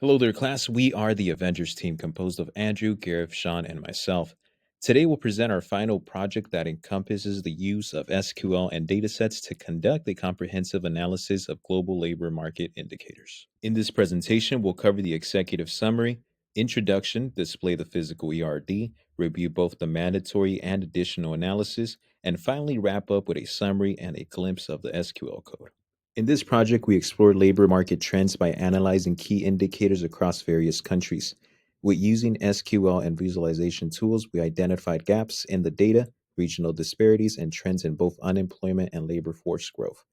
Hello there, class. We are the Avengers team composed of Andrew, Gareth, Sean, and myself. Today, we'll present our final project that encompasses the use of SQL and datasets to conduct a comprehensive analysis of global labor market indicators. In this presentation, we'll cover the executive summary, introduction, display the physical ERD, review both the mandatory and additional analysis, and finally wrap up with a summary and a glimpse of the SQL code. In this project, we explored labor market trends by analyzing key indicators across various countries. With using SQL and visualization tools, we identified gaps in the data, regional disparities, and trends in both unemployment and labor force growth.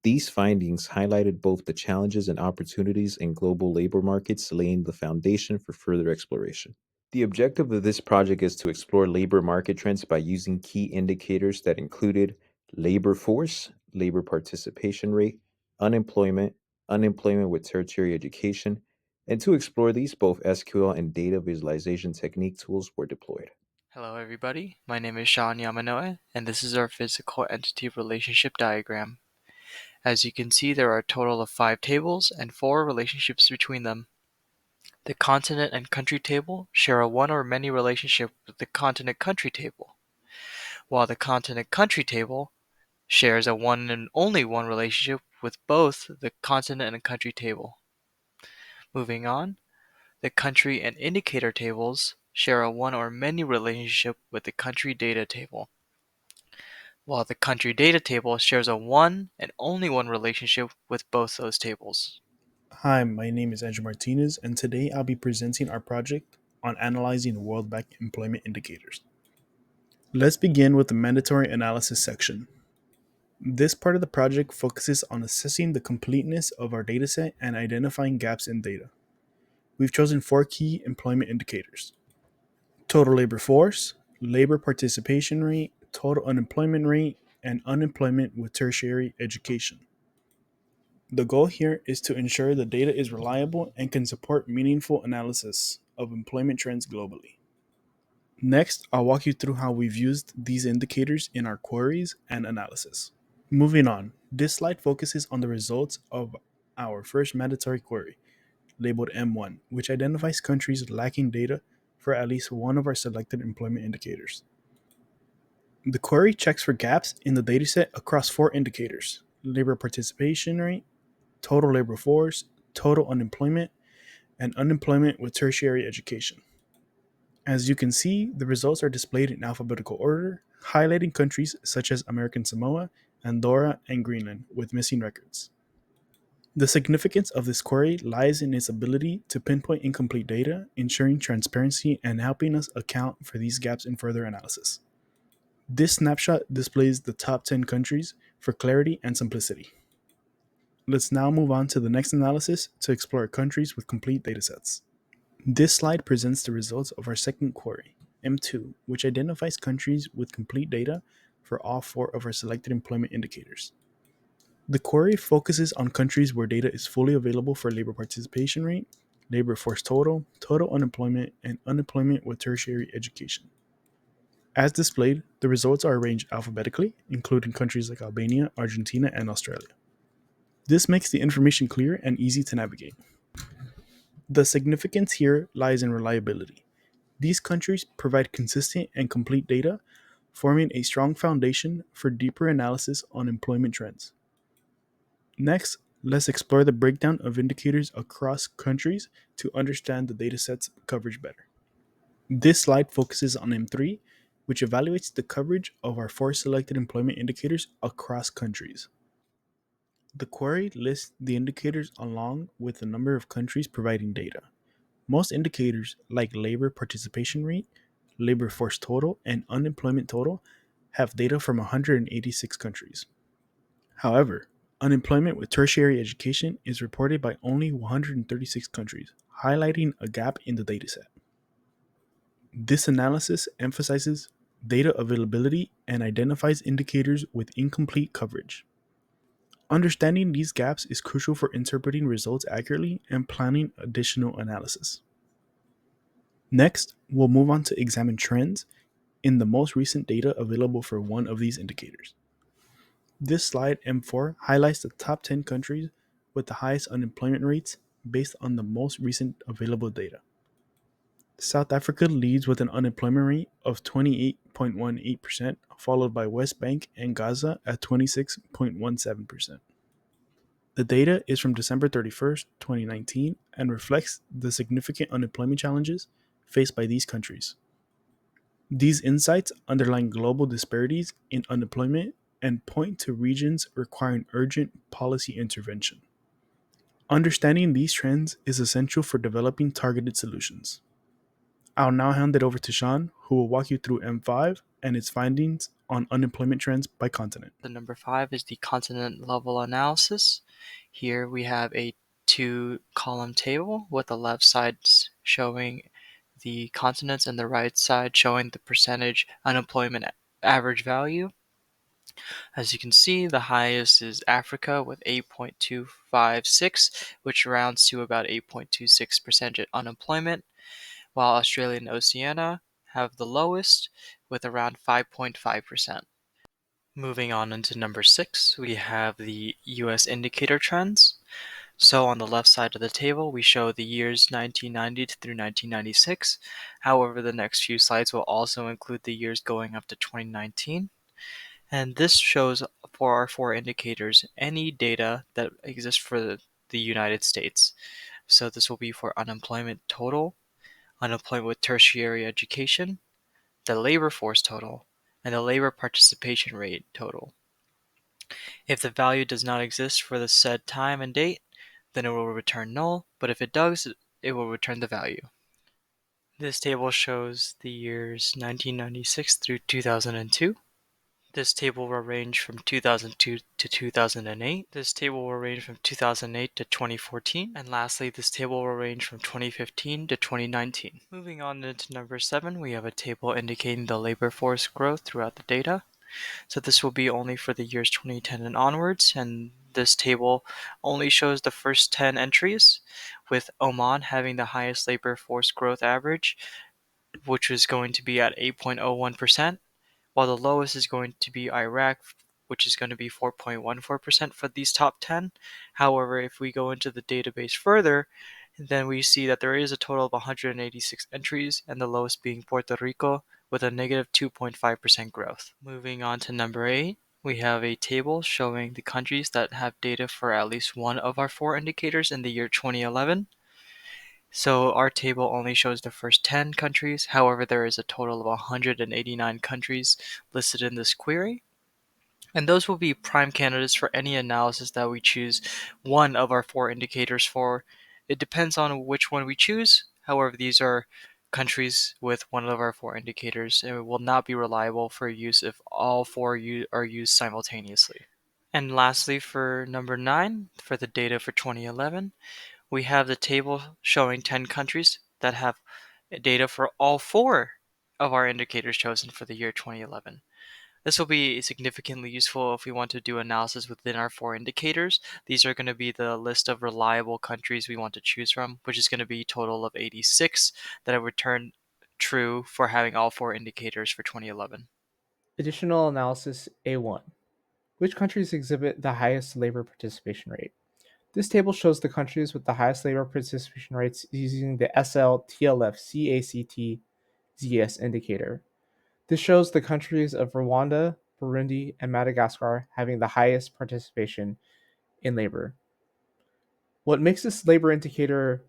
These findings highlighted both the challenges and opportunities in global labor markets, laying the foundation for further exploration. The objective of this project is to explore labor market trends by using key indicators that included labor force, labor participation rate, unemployment, unemployment with tertiary education, and to explore these, both SQL and data visualization technique tools were deployed. Hello everybody, my name is Sean Yamanoe, and this is our physical entity relationship diagram. As you can see, there are a total of 5 tables and 4 relationships between them. The continent and country table share a one or many relationship with the continent-country table, while the continent-country table shares a one and only one relationship with both the continent and country table. Moving on, the country and indicator tables share a one or many relationship with the country data table, while the country data table shares a one and only one relationship with both those tables. Hi, my name is Andrew Martinez, and today I'll be presenting our project on analyzing the World Bank employment indicators. Let's begin with the mandatory analysis section. This part of the project focuses on assessing the completeness of our dataset and identifying gaps in data. We've chosen 4 key employment indicators: total labor force, labor participation rate, total unemployment rate, and unemployment with tertiary education. The goal here is to ensure the data is reliable and can support meaningful analysis of employment trends globally. Next, I'll walk you through how we've used these indicators in our queries and analysis. Moving on, this slide focuses on the results of our first mandatory query, labeled M1, which identifies countries lacking data for at least one of our selected employment indicators. The query checks for gaps in the dataset across 4 indicators: labor participation rate, total labor force, total unemployment, and unemployment with tertiary education. As you can see, the results are displayed in alphabetical order, highlighting countries such as American Samoa, Andorra, and Greenland with missing records. The significance of this query lies in its ability to pinpoint incomplete data, ensuring transparency and helping us account for these gaps in further analysis. This snapshot displays the top 10 countries for clarity and simplicity. Let's now move on to the next analysis to explore countries with complete datasets. This slide presents the results of our second query, M2, which identifies countries with complete data for all 4 of our selected employment indicators. The query focuses on countries where data is fully available for labor participation rate, labor force total, total unemployment, and unemployment with tertiary education. As displayed, the results are arranged alphabetically, including countries like Albania, Argentina, and Australia. This makes the information clear and easy to navigate. The significance here lies in reliability. These countries provide consistent and complete data, forming a strong foundation for deeper analysis on employment trends. Next, let's explore the breakdown of indicators across countries to understand the dataset's coverage better. This slide focuses on M3, which evaluates the coverage of our 4 selected employment indicators across countries. The query lists the indicators along with the number of countries providing data. Most indicators, like labor participation rate, labor force total, and unemployment total, have data from 186 countries. However, unemployment with tertiary education is reported by only 136 countries, highlighting a gap in the dataset. This analysis emphasizes data availability and identifies indicators with incomplete coverage. Understanding these gaps is crucial for interpreting results accurately and planning additional analysis. Next, we'll move on to examine trends in the most recent data available for one of these indicators. This slide, M4, highlights the top 10 countries with the highest unemployment rates based on the most recent available data. South Africa leads with an unemployment rate of 28.18%, followed by West Bank and Gaza at 26.17%. The data is from December 31st, 2019, and reflects the significant unemployment challenges faced by these countries. These insights underline global disparities in unemployment and point to regions requiring urgent policy intervention. Understanding these trends is essential for developing targeted solutions. I'll now hand it over to Sean, who will walk you through M5 and its findings on unemployment trends by continent. The number 5 is the continent level analysis. Here we have a two-column table with the left side showing the continents and the right side showing the percentage unemployment average value. As you can see, the highest is Africa with 8.256, which rounds to about 8.26% unemployment, while Australia and Oceania have the lowest with around 5.5%. Moving on into number 6, we have the US indicator trends. So on the left side of the table, we show the years 1990 through 1996. However, the next few slides will also include the years going up to 2019. And this shows for our four indicators any data that exists for the United States. So this will be for unemployment total, unemployment with tertiary education, the labor force total, and the labor participation rate total. If the value does not exist for the said time and date, then it will return null, but if it does, it will return the value. This table shows the years 1996 through 2002. This table will range from 2002 to 2008. This table will range from 2008 to 2014. And lastly, this table will range from 2015 to 2019. Moving on into number 7, we have a table indicating the labor force growth throughout the data. So this will be only for the years 2010 and onwards, and this table only shows the first 10 entries, with Oman having the highest labor force growth average, which is going to be at 8.01%, while the lowest is going to be Iraq, which is going to be 4.14% for these top 10. However, if we go into the database further, then we see that there is a total of 186 entries, and the lowest being Puerto Rico with a negative 2.5% growth. Moving on to number 8, we have a table showing the countries that have data for at least one of our four indicators in the year 2011. So our table only shows the first 10 countries. However, there is a total of 189 countries listed in this query. And those will be prime candidates for any analysis that we choose one of our four indicators for. It depends on which one we choose. However, these are countries with one of our four indicators, and it will not be reliable for use if all four are used simultaneously. And lastly, for number 9, for the data for 2011, we have the table showing 10 countries that have data for all four of our indicators chosen for the year 2011. This will be significantly useful if we want to do analysis within our four indicators. These are going to be the list of reliable countries we want to choose from, which is going to be a total of 86 that have returned true for having all four indicators for 2011. Additional analysis A1. Which countries exhibit the highest labor participation rate? This table shows the countries with the highest labor participation rates using the SL-TLF-CACT-ZS indicator. This shows the countries of Rwanda, Burundi, and Madagascar having the highest participation in labor. What makes this labor indicator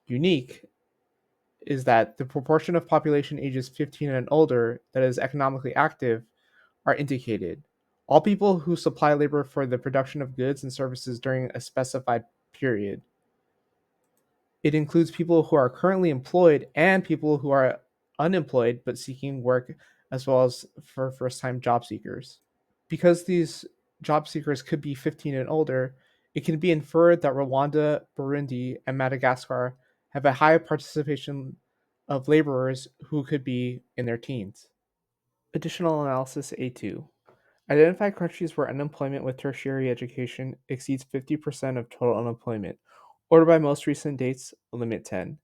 unique is that the proportion of population ages 15 and older that is economically active are indicated. All people who supply labor for the production of goods and services during a specified period. It includes people who are currently employed and people who are unemployed but seeking work, as well as for first time job seekers. Because these job seekers could be 15 and older, it can be inferred that Rwanda, Burundi, and Madagascar have a high participation of laborers who could be in their teens. Additional analysis A2. Identify countries where unemployment with tertiary education exceeds 50% of total unemployment. Order by most recent dates, limit 10.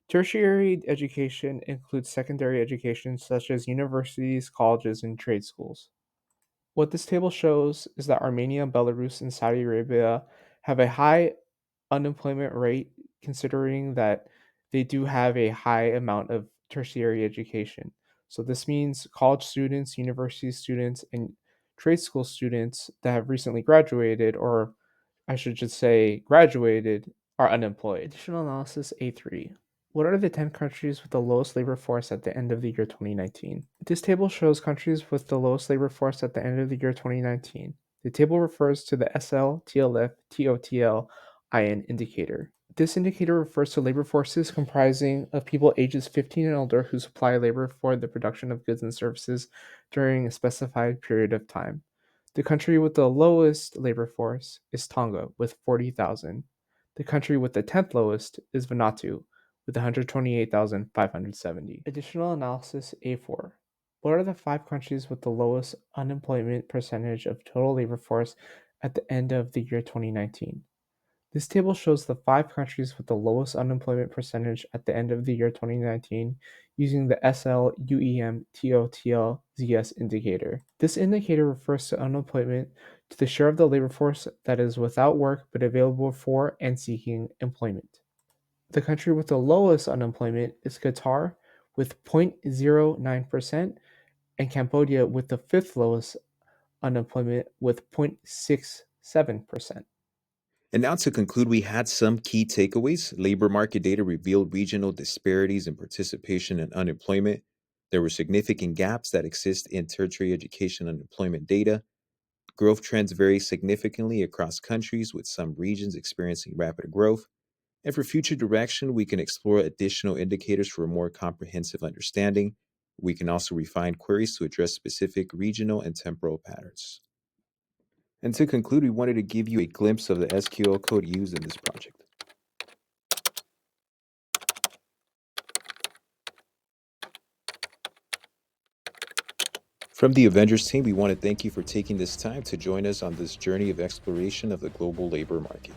Tertiary education includes secondary education such as universities, colleges, and trade schools. What this table shows is that Armenia, Belarus, and Saudi Arabia have a high unemployment rate considering that they do have a high amount of tertiary education. So this means college students, university students, and trade school students that have recently graduated, or I should just say graduated, are unemployed. Additional analysis A3. What are the 10 countries with the lowest labor force at the end of the year 2019? This table shows countries with the lowest labor force at the end of the year 2019. The table refers to the SL, TLF, TOTL, IN indicator. This indicator refers to labor forces comprising of people ages 15 and older who supply labor for the production of goods and services during a specified period of time. The country with the lowest labor force is Tonga with 40,000. The country with the 10th lowest is Vanuatu with 128,570. Additional analysis A4. What are the 5 countries with the lowest unemployment percentage of total labor force at the end of the year 2019? This table shows the 5 countries with the lowest unemployment percentage at the end of the year 2019 using the SL, UEM, TOTL, ZS indicator. This indicator refers to unemployment to the share of the labor force that is without work but available for and seeking employment. The country with the lowest unemployment is Qatar with 0.09% and Cambodia with the 5th lowest unemployment with 0.67%. And now to conclude, we had some key takeaways. Labor market data revealed regional disparities in participation and unemployment. There were significant gaps that exist in tertiary education unemployment data. Growth trends vary significantly across countries, with some regions experiencing rapid growth. And for future direction, we can explore additional indicators for a more comprehensive understanding. We can also refine queries to address specific regional and temporal patterns. And to conclude, we wanted to give you a glimpse of the SQL code used in this project. From the Avengers team, we want to thank you for taking this time to join us on this journey of exploration of the global labor market.